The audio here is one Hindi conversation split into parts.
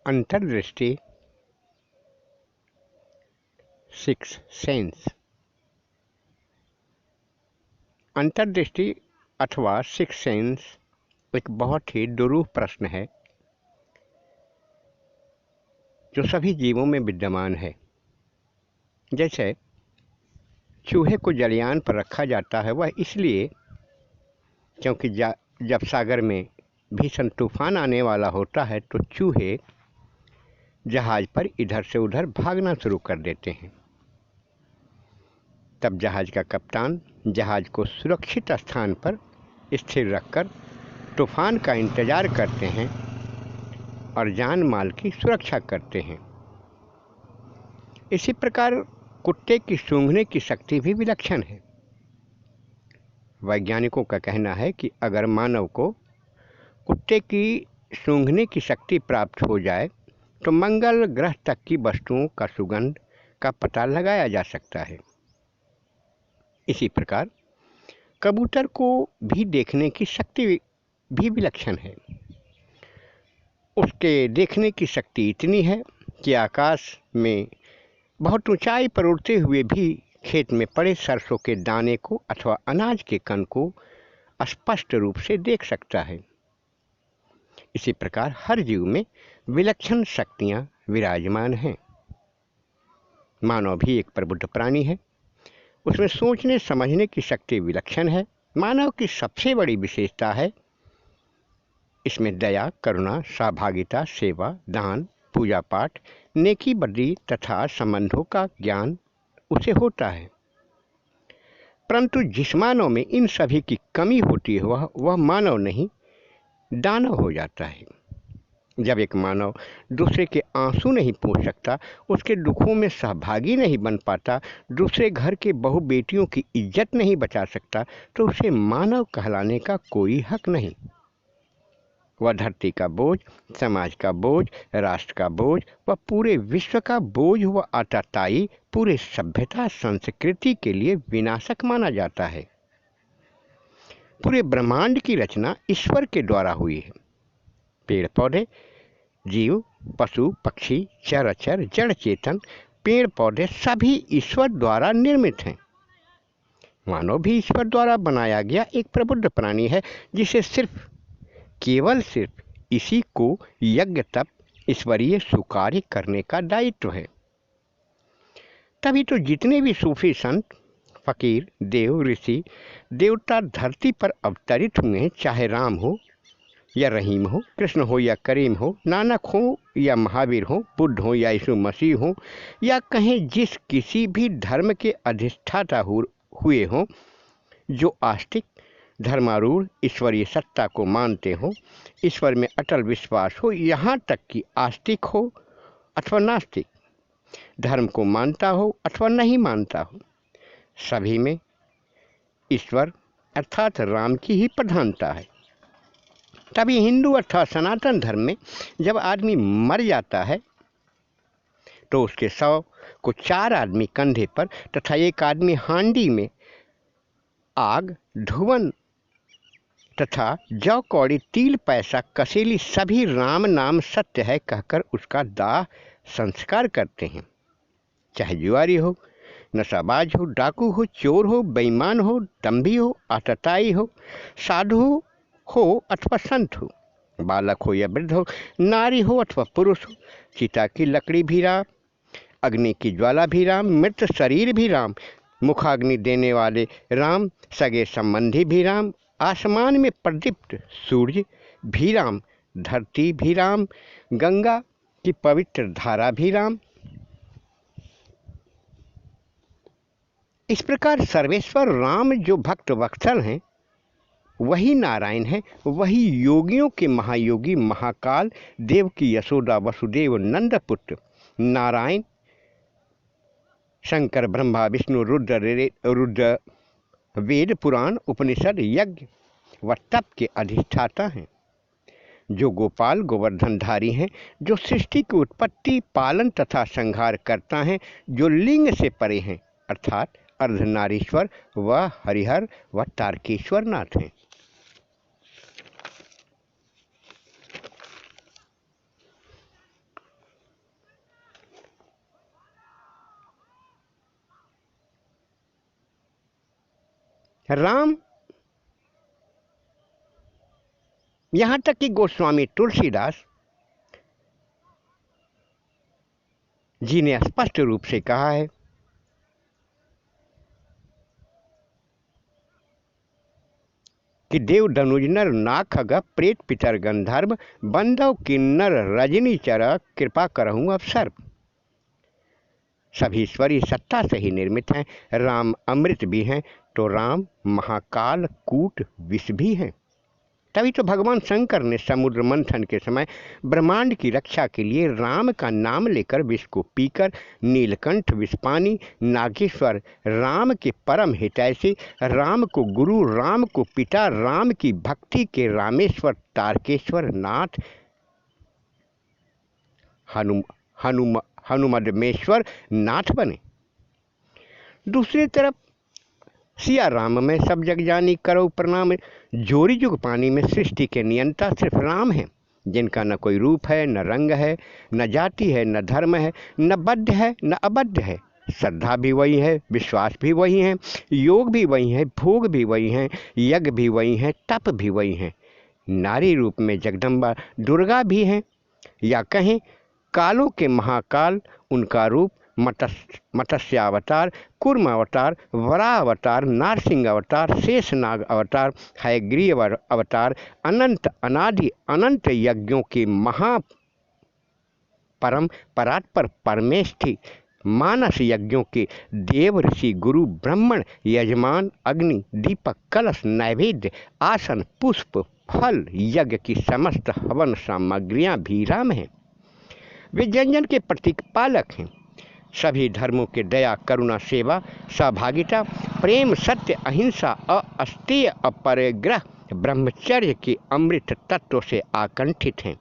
अंतर्दृष्टि, सिक्स सेंस। अंतर्दृष्टि अथवा सिक्स सेंस एक बहुत ही दुरूह प्रश्न है जो सभी जीवों में विद्यमान है। जैसे चूहे को जलयान पर रखा जाता है, वह इसलिए क्योंकि जब सागर में भीषण तूफान आने वाला होता है तो चूहे जहाज पर इधर से उधर भागना शुरू कर देते हैं। तब जहाज का कप्तान जहाज को सुरक्षित स्थान पर स्थिर रखकर तूफान का इंतज़ार करते हैं और जान माल की सुरक्षा करते हैं। इसी प्रकार कुत्ते की सूंघने की शक्ति भी विलक्षण है। वैज्ञानिकों का कहना है कि अगर मानव को कुत्ते की सूंघने की शक्ति प्राप्त हो जाए तो मंगल ग्रह तक की वस्तुओं का सुगंध का पता लगाया जा सकता है। इसी प्रकार कबूतर को भी देखने की शक्ति भी विलक्षण है। उसके देखने की शक्ति इतनी है कि आकाश में बहुत ऊंचाई पर उड़ते हुए भी खेत में पड़े सरसों के दाने को अथवा अनाज के कण को स्पष्ट रूप से देख सकता है। इसी प्रकार हर जीव में विलक्षण शक्तियां विराजमान हैं। मानव भी एक प्रबुद्ध प्राणी है। उसमें सोचने समझने की शक्ति विलक्षण है। मानव की सबसे बड़ी विशेषता है इसमें दया, करुणा, सहभागिता, सेवा, दान, पूजा पाठ, नेकी बदी तथा संबंधों का ज्ञान उसे होता है। परंतु जिस मानव में इन सभी की कमी होती है वह मानव नहीं, दानव हो जाता है। जब एक मानव दूसरे के आंसू नहीं पोंछ सकता, उसके दुखों में सहभागी नहीं बन पाता, दूसरे घर के बहू बेटियों की इज्जत नहीं बचा सकता, तो उसे मानव कहलाने का कोई हक नहीं। वह धरती का बोझ, समाज का बोझ, राष्ट्र का बोझ व पूरे विश्व का बोझ व आतताई पूरे सभ्यता संस्कृति के लिए विनाशक माना जाता है। पूरे ब्रह्मांड की रचना ईश्वर के द्वारा हुई है। पेड़ पौधे, जीव, पशु पक्षी, चराचर, जड़ चेतन, पेड़ पौधे सभी ईश्वर द्वारा निर्मित हैं। मानव भी ईश्वर द्वारा बनाया गया एक प्रबुद्ध प्राणी है, जिसे केवल सिर्फ इसी को यज्ञ तप ईश्वरीय सुकार्य करने का दायित्व है। तभी तो जितने भी सूफी संत, फकीर, देव, ऋषि, देवता धरती पर अवतरित हुए हैं, चाहे राम हो या रहीम हो, कृष्ण हो या करीम हो, नानक हो या महावीर हो, बुद्ध हो या यीशु मसीह हो, या कहें जिस किसी भी धर्म के अधिष्ठाता हुए हों, जो आस्तिक, धर्मारूढ़, ईश्वरीय सत्ता को मानते हो, ईश्वर में अटल विश्वास हो, यहाँ तक कि आस्तिक हो अथवा नास्तिक, धर्म को मानता हो अथवा नहीं मानता हो, सभी में ईश्वर अर्थात राम की ही प्रधानता है। तभी हिंदू अर्थात सनातन धर्म में जब आदमी मर जाता है तो उसके शव को 4 आदमी कंधे पर तथा एक आदमी हांडी में आग, धुवन तथा जौ, कौड़ी, तिल, पैसा, कसेली सभी राम नाम सत्य है कहकर उसका दाह संस्कार करते हैं। चाहे जुआरी हो, नशाबाज हो, डाकू हो, चोर हो, बेईमान हो, दंभी हो, आतताई हो, साधु हो अथवा संत हो, बालक हो या वृद्ध हो, नारी हो अथवा पुरुष हो, चिता की लकड़ी भी राम, अग्नि की ज्वाला भी राम, मृत शरीर भी राम, मुखाग्नि देने वाले राम, सगे संबंधी भी राम, आसमान में प्रदीप्त सूर्य भी राम, धरती भी राम, गंगा की पवित्र धारा भी राम। इस प्रकार सर्वेश्वर राम जो भक्त वत्सल हैं वही नारायण है, वही योगियों के महायोगी महाकाल, देव की यशोदा वसुदेव नंदपुत्र नारायण, शंकर, ब्रह्मा, विष्णु, रुद्र वेद, पुराण, उपनिषद, यज्ञ व तप के अधिष्ठाता हैं, जो गोपाल गोवर्धनधारी हैं, जो सृष्टि की उत्पत्ति, पालन तथा संहार करता हैं, जो लिंग से परे हैं अर्थात अर्धनारीश्वर व हरिहर व तारकेश्वर नाथ हैं। राम, यहाँ तक कि गोस्वामी तुलसीदास जी ने स्पष्ट रूप से कहा है कि देव धनुज नर नाग खग प्रेत पितर गंधर्व बंधव किन्नर रजनी चर कृपा करहूँ अब सर्व। सभी ईश्वरीय सत्ता से ही निर्मित हैं। राम अमृत भी हैं तो राम महाकाल कूट विष भी हैं। तभी तो भगवान शंकर ने समुद्र मंथन के समय ब्रह्मांड की रक्षा के लिए राम का नाम लेकर विष को पीकर नीलकंठ विषपानी नागेश्वर राम के परम हितैषी राम को गुरु राम को पिता राम की भक्ति के रामेश्वर तारकेश्वर नाथ हनुमदमेश्वर नाथ बने। दूसरी तरफ सिया राम में सब जग जानी करो प्रणाम जोरी जुग पानी में सृष्टि के नियंता सिर्फ राम हैं, जिनका न कोई रूप है न रंग है न जाति है न धर्म है न बद्ध है न अबद्ध है। श्रद्धा भी वही है, विश्वास भी वही है, योग भी वही है, भोग भी वही है, यज्ञ भी वही है, तप भी वही है। नारी रूप में जगदम्बा दुर्गा भी हैं, या कहें कालों के महाकाल उनका रूप मत्स्यावतार कूर्म अवतार वराह अवतार नारसिंह अवतार शेषनाग अवतार हयग्रीव अवतार अनंत अनादि अनंत यज्ञों के महा परम परात्पर परमेष्ठि मानस यज्ञों के देव ऋषि गुरु ब्राह्मण यजमान अग्नि दीपक कलश नैवेद्य आसन पुष्प फल यज्ञ की समस्त हवन सामग्रियां भी राम हैं। वे जन के प्रतीक पालक हैं। सभी धर्मों के दया करुणा सेवा सहभागिता प्रेम सत्य अहिंसा अस्तेय अपरिग्रह ब्रह्मचर्य के अमृत तत्व से आकंठित हैं।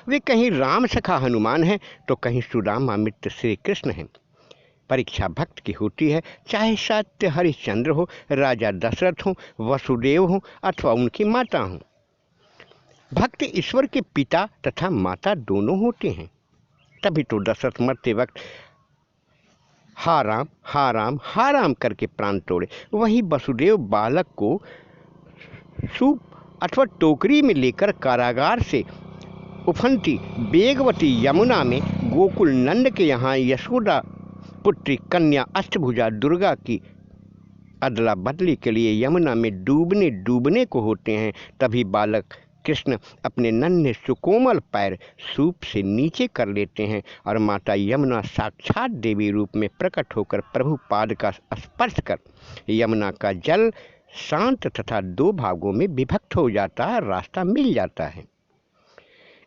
वे कहीं राम सखा हनुमान हैं तो कहीं सुदामा मित्र श्री कृष्ण हैं। परीक्षा भक्त की होती है, चाहे सत्य हरिश्चंद्र हो, राजा दशरथ हो, वसुदेव हो अथवा उनकी माता हो। भक्त ईश्वर के पिता तथा माता दोनों होते हैं। तभी तो दशरथ मरते वक्त हा राम हा राम हा राम करके प्राण तोड़े। वही वसुदेव बालक को सूप अथवा टोकरी में लेकर कारागार से उफनती वेगवती यमुना में गोकुल नंद के यहाँ यशोदा पुत्री कन्या अष्टभुजा दुर्गा की अदला बदली के लिए यमुना में डूबने को होते हैं। तभी बालक कृष्ण अपने नन्हे सुकोमल पैर सूप से नीचे कर लेते हैं और माता यमुना साक्षात देवी रूप में प्रकट होकर प्रभु पाद का स्पर्श कर यमुना का जल शांत तथा दो भागों में विभक्त हो जाता है, रास्ता मिल जाता है।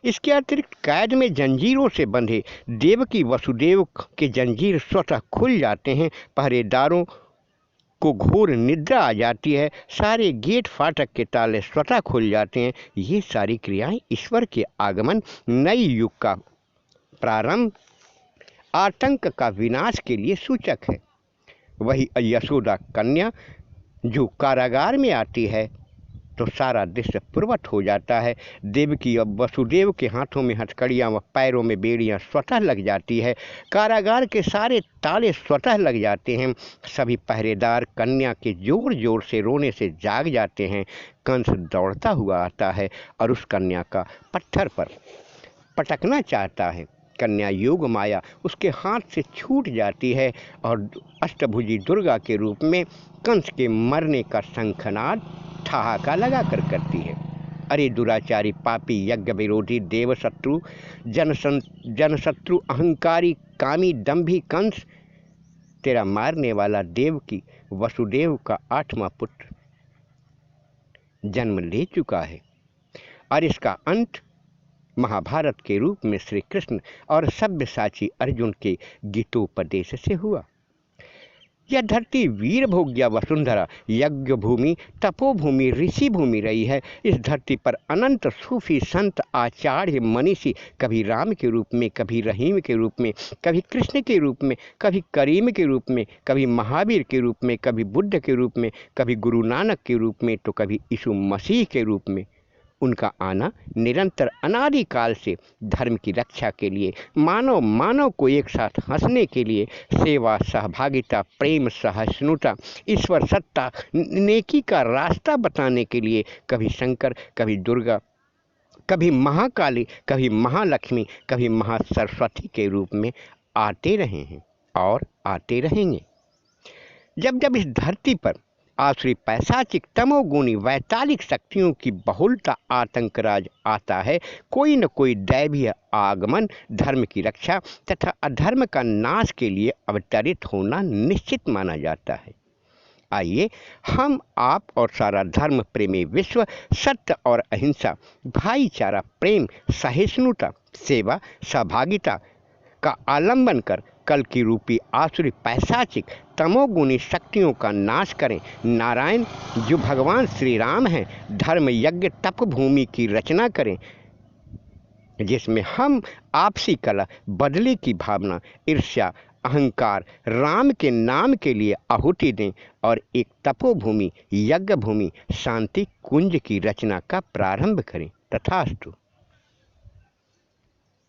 इसके अतिरिक्त कैद में जंजीरों से बंधे देवकी वसुदेव के जंजीर स्वतः खुल जाते हैं। पहरेदारों को घोर निद्रा आ जाती है, सारे गेट फाटक के ताले स्वतः खुल जाते हैं। ये सारी क्रियाएं ईश्वर के आगमन, नई युग का प्रारंभ, आतंक का विनाश के लिए सूचक है। वही यशोदा कन्या जो कारागार में आती है तो सारा दृश्य पूर्वत हो जाता है। देवकी और वसुदेव के हाथों में हथकड़ियाँ व पैरों में बेड़ियाँ स्वतः लग जाती है। कारागार के सारे ताले स्वतः लग जाते हैं। सभी पहरेदार कन्या के जोर जोर से रोने से जाग जाते हैं। कंस दौड़ता हुआ आता है और उस कन्या का पत्थर पर पटकना चाहता है। कन्या योग माया उसके हाथ से छूट जाती है और अष्टभुजी दुर्गा के रूप में कंस के मरने का शंखनाद ठहाका लगा कर करती है। अरे दुराचारी पापी यज्ञ विरोधी देव शत्रु जनशत्रु अहंकारी कामी दंभी कंस, तेरा मारने वाला देव की वसुदेव का 8वां पुत्र जन्म ले चुका है और इसका अंत महाभारत के रूप में श्री कृष्ण और सव्यसाची अर्जुन के गीतोपदेश से हुआ। यह धरती वीर भोग्या वसुंधरा यज्ञ भूमि तपोभूमि ऋषि भूमि रही है। इस धरती पर अनंत सूफी संत आचार्य मनीषी कभी राम के रूप में, कभी रहीम के रूप में, कभी कृष्ण के रूप में, कभी करीम के रूप में, कभी महावीर के रूप में, कभी बुद्ध के रूप में, कभी गुरु नानक के रूप में तो कभी यीशु मसीह के रूप में उनका आना निरंतर अनादिकाल से धर्म की रक्षा के लिए, मानव को एक साथ हंसने के लिए, सेवा, सहभागिता, प्रेम, सहिष्णुता, ईश्वर सत्ता, नेकी का रास्ता बताने के लिए कभी शंकर, कभी दुर्गा, कभी महाकाली, कभी महालक्ष्मी, कभी महासरस्वती के रूप में आते रहे हैं और आते रहेंगे। जब जब इस धरती पर आसुरी, पैशाचिक, तमोगुणी, वैतालिक शक्तियों की बहुलता, आतंकराज आता है, कोई न कोई दैवीय आगमन धर्म की रक्षा तथा अधर्म का नाश के लिए अवतरित होना निश्चित माना जाता है। आइए हम, आप और सारा धर्म प्रेमी विश्व सत्य और अहिंसा, भाईचारा, प्रेम, सहिष्णुता, सेवा, सहभागिता का आलंबन कर कल की रूपी आसुरी, पैशाचिक, तमोगुणी शक्तियों का नाश करें। नारायण जो भगवान श्री राम हैं, धर्म यज्ञ तप भूमि की रचना करें, जिसमें हम आपसी कलह, बदले की भावना, ईर्ष्या, अहंकार, राम के नाम के लिए आहुति दें और एक तपोभूमि, यज्ञ भूमि, शांति कुंज की रचना का प्रारंभ करें। तथास्तु।